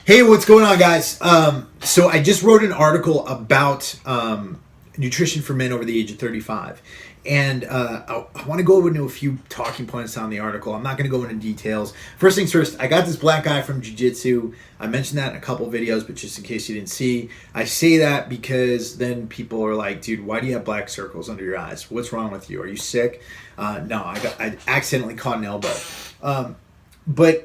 Hey, what's going on, guys? So I just wrote an article about nutrition for men over the age of 35. And I want to go into a few talking points on the article. I'm not going to go into details. First things first, I got this black guy from jiu-jitsu. I mentioned that in a couple of videos, but just in case you didn't see, I say that because then people are like, dude, why do you have black circles under your eyes? What's wrong with you? Are you sick? No, I accidentally caught an elbow. But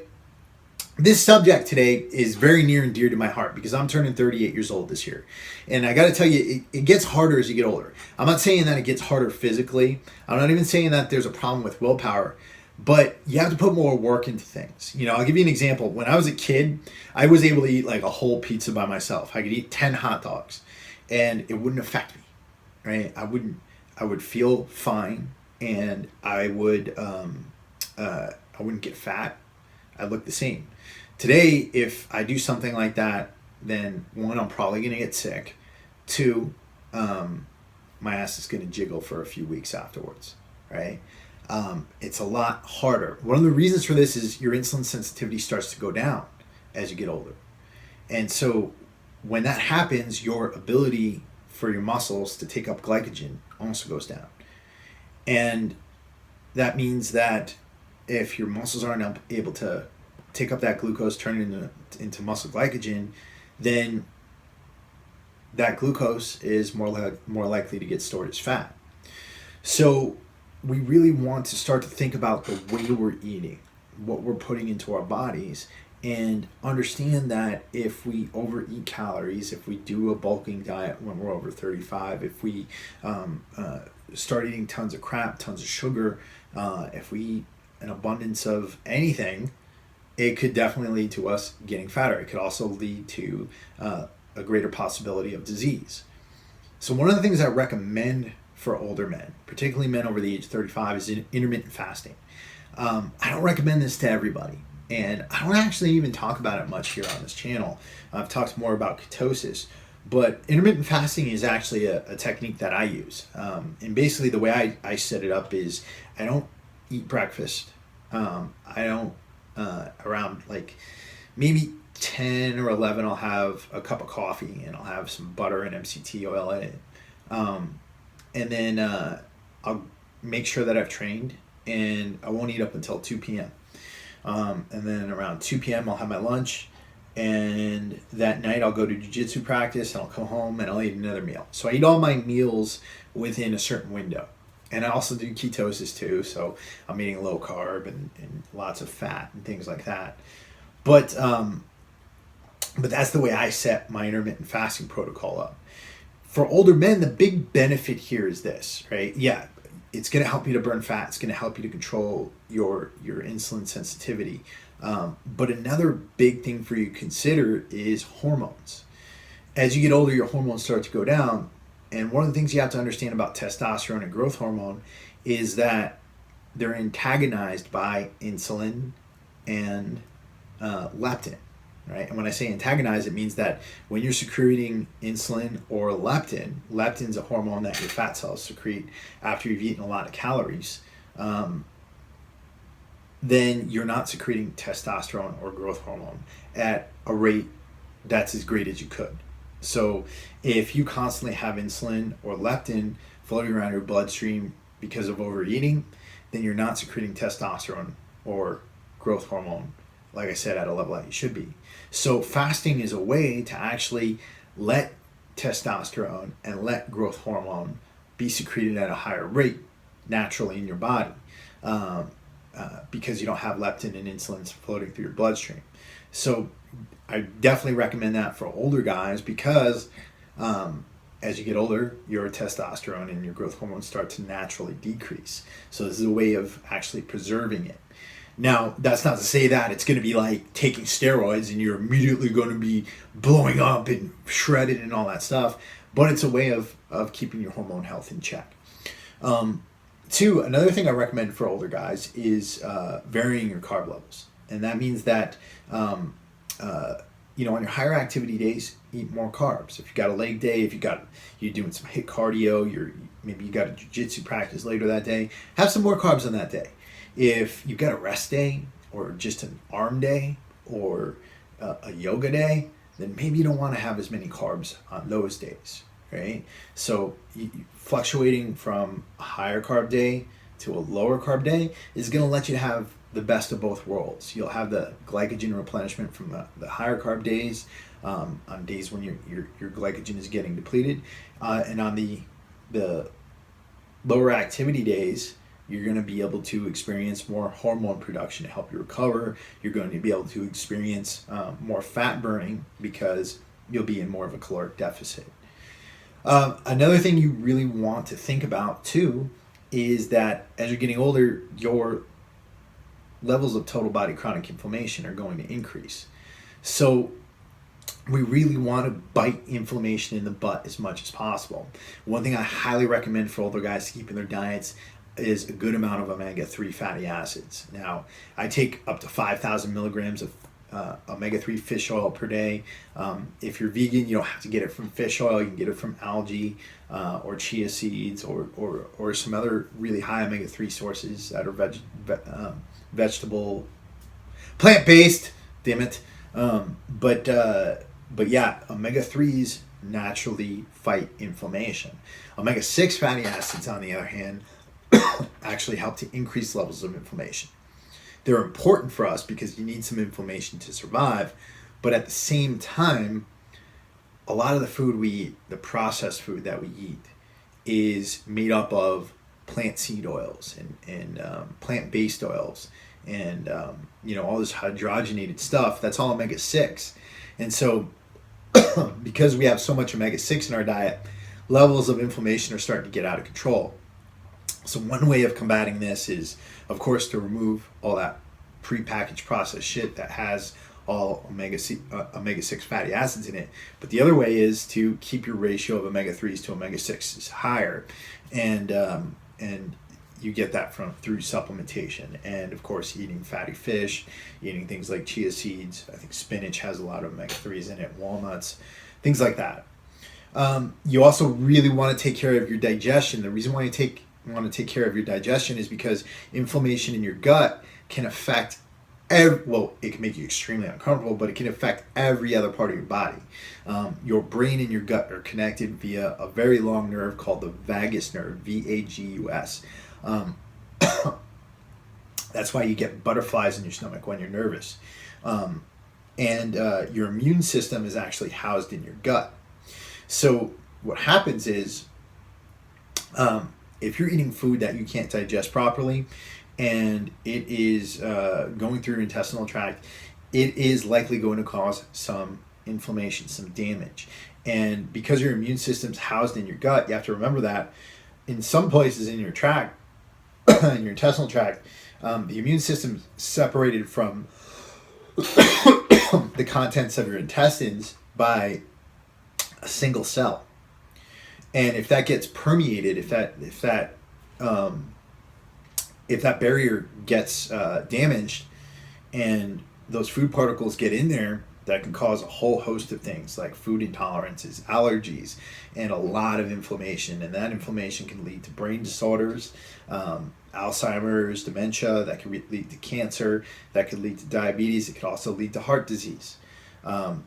this subject today is very near and dear to my heart because I'm turning 38 years old this year. And I got to tell you, it gets harder as you get older. I'm not saying that it gets harder physically. I'm not even saying that there's a problem with willpower. But you have to put more work into things. You know, I'll give you an example. When I was a kid, I was able to eat like a whole pizza by myself. I could eat 10 hot dogs and it wouldn't affect me, right? I would feel fine, and I wouldn't get fat. I look the same. Today, if I do something like that, then one, I'm probably going to get sick. Two, my ass is going to jiggle for a few weeks afterwards, right? It's a lot harder. One of the reasons for this is your insulin sensitivity starts to go down as you get older. And so when that happens, your ability for your muscles to take up glycogen also goes down. And that means that if your muscles aren't able to take up that glucose, turn it into muscle glycogen, then that glucose is more likely to get stored as fat. So we really want to start to think about the way we're eating, what we're putting into our bodies, and understand that if we overeat calories, if we do a bulking diet when we're over 35, if we start eating tons of crap, tons of sugar, if we eat an abundance of anything, it could definitely lead to us getting fatter. It could also lead to a greater possibility of disease. So one of the things I recommend for older men, particularly men over the age of 35, is intermittent fasting. I don't recommend this to everybody, and I don't actually even talk about it much here on this channel. I've talked more about ketosis, but intermittent fasting is actually a technique that I use. And basically the way I set it up is I don't eat breakfast. I don't around like maybe 10 or 11 I'll have a cup of coffee and I'll have some butter and MCT oil in it, and then I'll make sure that I've trained, and I won't eat up until 2 p.m. And then around 2 p.m. I'll have my lunch, and that night I'll go to jiu-jitsu practice and I'll come home and I'll eat another meal. So I eat all my meals within a certain window. And I also do ketosis too, so I'm eating low carb and lots of fat and things like that. But that's the way I set my intermittent fasting protocol up. For older men, the big benefit here is this, right? Yeah, it's going to help you to burn fat. It's going to help you to control your insulin sensitivity. But another big thing for you to consider is hormones. As you get older, your hormones start to go down. And one of the things you have to understand about testosterone and growth hormone is that they're antagonized by insulin and leptin, right? And when I say antagonized, it means that when you're secreting insulin or leptin, leptin's a hormone that your fat cells secrete after you've eaten a lot of calories, then you're not secreting testosterone or growth hormone at a rate that's as great as you could. So if you constantly have insulin or leptin floating around your bloodstream because of overeating, then you're not secreting testosterone or growth hormone, like I said, at a level that you should be. So fasting is a way to actually let testosterone and let growth hormone be secreted at a higher rate naturally in your body, because you don't have leptin and insulin floating through your bloodstream. So I definitely recommend that for older guys because as you get older, your testosterone and your growth hormones start to naturally decrease. So this is a way of actually preserving it. Now, that's not to say that it's going to be like taking steroids and you're immediately going to be blowing up and shredded and all that stuff, but it's a way of keeping your hormone health in check. Two, another thing I recommend for older guys is varying your carb levels. And that means that on your higher activity days, eat more carbs. If you got a leg day, if you're doing some HIIT cardio, maybe you got a jiu-jitsu practice later that day, have some more carbs on that day. If you've got a rest day or just an arm day, or a yoga day, then maybe you don't want to have as many carbs on those days, right? So fluctuating from a higher carb day to a lower carb day is going to let you have the best of both worlds. You'll have the glycogen replenishment from the higher carb days, on days when your glycogen is getting depleted, and on the lower activity days, you're going to be able to experience more hormone production to help you recover. You're going to be able to experience more fat burning because you'll be in more of a caloric deficit. Another thing you really want to think about too is that as you're getting older, your levels of total body chronic inflammation are going to increase. So we really want to bite inflammation in the butt as much as possible. One thing I highly recommend for older guys to keep in their diets is a good amount of omega-3 fatty acids. Now, I take up to 5,000 milligrams of omega-3 fish oil per day. If you're vegan, you don't have to get it from fish oil. You can get it from algae or chia seeds or some other really high omega-3 sources that are vegetable, plant-based, damn it. But yeah, omega-3s naturally fight inflammation. Omega-6 fatty acids, on the other hand, actually help to increase levels of inflammation. They're important for us because you need some inflammation to survive, but at the same time, a lot of the food we eat, the processed food that we eat, is made up of plant seed oils and plant-based oils and all this hydrogenated stuff. That's all omega-6. And so because we have so much omega-6 in our diet, levels of inflammation are starting to get out of control. So one way of combating this is, of course, to remove all that prepackaged processed shit that has all omega-6 fatty acids in it. But the other way is to keep your ratio of omega-3s to omega-6s higher, and you get that through supplementation, and of course eating fatty fish, eating things like chia seeds. I think spinach has a lot of omega-3s in it, walnuts, things like that. You also really want to take care of your digestion. The reason why you want to take care of your digestion is because inflammation in your gut can affect it can make you extremely uncomfortable, but it can affect every other part of your body. Your brain and your gut are connected via a very long nerve called the vagus nerve, VAGUS. That's why you get butterflies in your stomach when you're nervous. And your immune system is actually housed in your gut. So what happens is, if you're eating food that you can't digest properly and it is going through your intestinal tract, it is likely going to cause some inflammation, some damage. And because your immune system's housed in your gut, you have to remember that in some places in your tract, in your intestinal tract, the immune system's separated from the contents of your intestines by a single cell. And if that gets permeated, if that barrier gets damaged, and those food particles get in there, that can cause a whole host of things like food intolerances, allergies, and a lot of inflammation. And that inflammation can lead to brain disorders, Alzheimer's, dementia. That can lead to cancer. That could lead to diabetes. It could also lead to heart disease.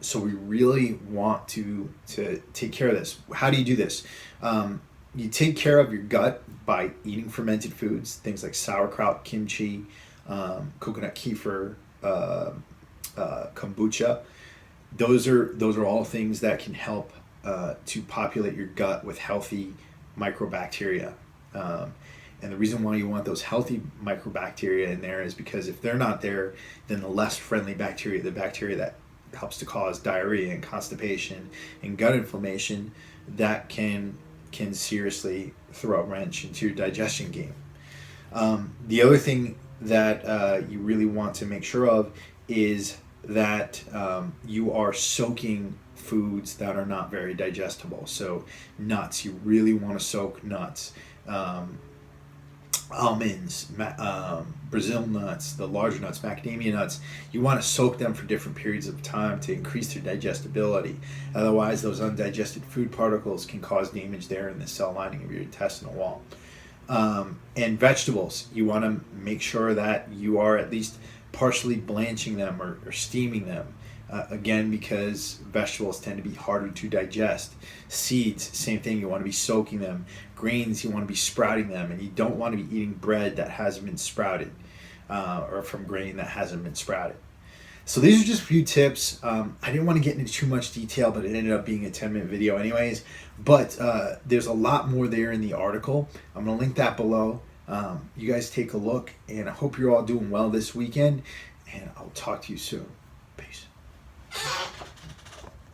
So we really want to take care of this. How do you do this? You take care of your gut by eating fermented foods, things like sauerkraut, kimchi, coconut kefir, kombucha. Those are all things that can help to populate your gut with healthy microbacteria. And the reason why you want those healthy microbacteria in there is because if they're not there, then the less friendly bacteria, the bacteria that helps to cause diarrhea and constipation and gut inflammation, that can seriously throw a wrench into your digestion game. The other thing that you really want to make sure of is that you are soaking foods that are not very digestible. So nuts, you really want to soak nuts. Almonds, Brazil nuts, the larger nuts, macadamia nuts, you want to soak them for different periods of time to increase their digestibility. Otherwise, those undigested food particles can cause damage there in the cell lining of your intestinal wall. And vegetables, you want to make sure that you are at least partially blanching them or steaming them. Again, because vegetables tend to be harder to digest. Seeds, same thing, you want to be soaking them. Grains, you want to be sprouting them, and you don't want to be eating bread that hasn't been sprouted, or from grain that hasn't been sprouted. So these are just a few tips. I didn't want to get into too much detail, but it ended up being a 10-minute video anyways. But there's a lot more there in the article. I'm going to link that below. You guys take a look, and I hope you're all doing well this weekend, and I'll talk to you soon. Peace.